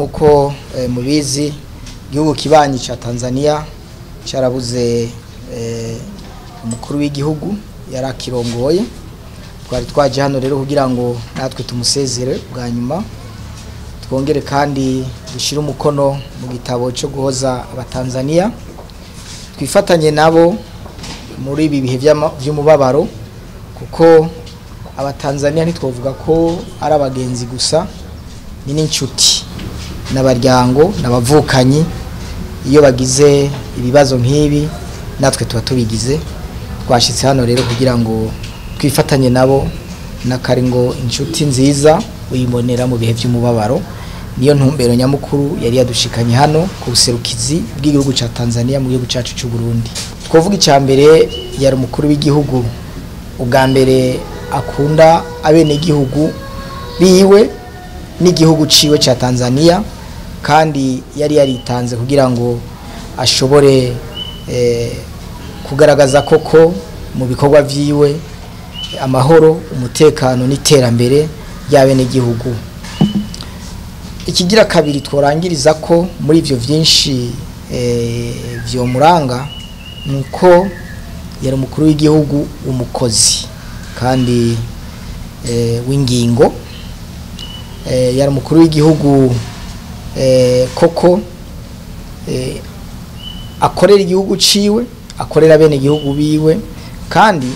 nuko mubizi igihugu kibanyi cha Tanzania cyarabuze umukuru w'igihugu yarakirongoye. Twari twaje hano rero kugira ngo natwe tumusezere bwa nyuma, twongere kandi dushira umukono mu gitabo cyo guhoza abatanzania, twifatanye nabo muri ibi bihe by'umubabaro, kuko abatanzania ntitwovuga ko ari abagenzi gusa, ni n'inshuti n'abaryango n'abavukanyi. Iyo bagize ibibazo nk'ibi natwe tuba tubigize. Twashitse hano rero kugira ngo twifatanye nabo, nakari ngo inshuti nziza uyibonera mu bihe by'umubabaro. Niyo ntumbero nyamukuru yari yadushikanye hano ku buserukizi bw'igihugu ca Tanzania mu gihugu cacu cy'u Burundi. Twovuga icyambere, yari umukuru w'igihugu ubwa mbere akunda abene gihugu biwe n'igihugu ciwe ca Tanzania, kandi yari yaritanze kugira ngo ashobore kugaragaza koko mu bikorwa vyiwe amahoro, umutekano n'iterambere ry'abene gihugu. Ikigira kabiri tworangiriza ko muri ivyo vyinshi vyo muranga, nuko yari umukuru w'igihugu umukozi kandi w'ingingo. Yari umukuru w'igihugu koko akorera igihugu ciwe, akorera bene igihugu biwe, kandi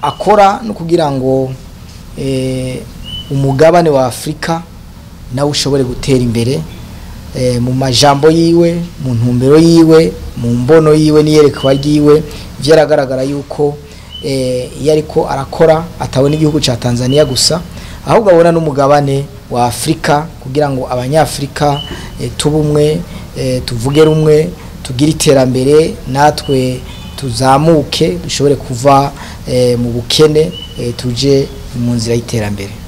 akora no kugira ngo umugabane wa Afrika nawe ushobore gutera imbere mu majambo yiwe, mu ntumbero yiwe, mu mbono yiwe niyerekwa ryiwe. Vyaragaragara yuko yariko arakora atabona igihugu ca Tanzania gusa, ahubwo abona n'umugabane wa Afrika, kugira ngo abanyafrika tubumwe, tuvuge rumwe, tugira iterambere, natwe tuzamuke, dushobore kuva mu bukene tuje mu nzira y'iterambere.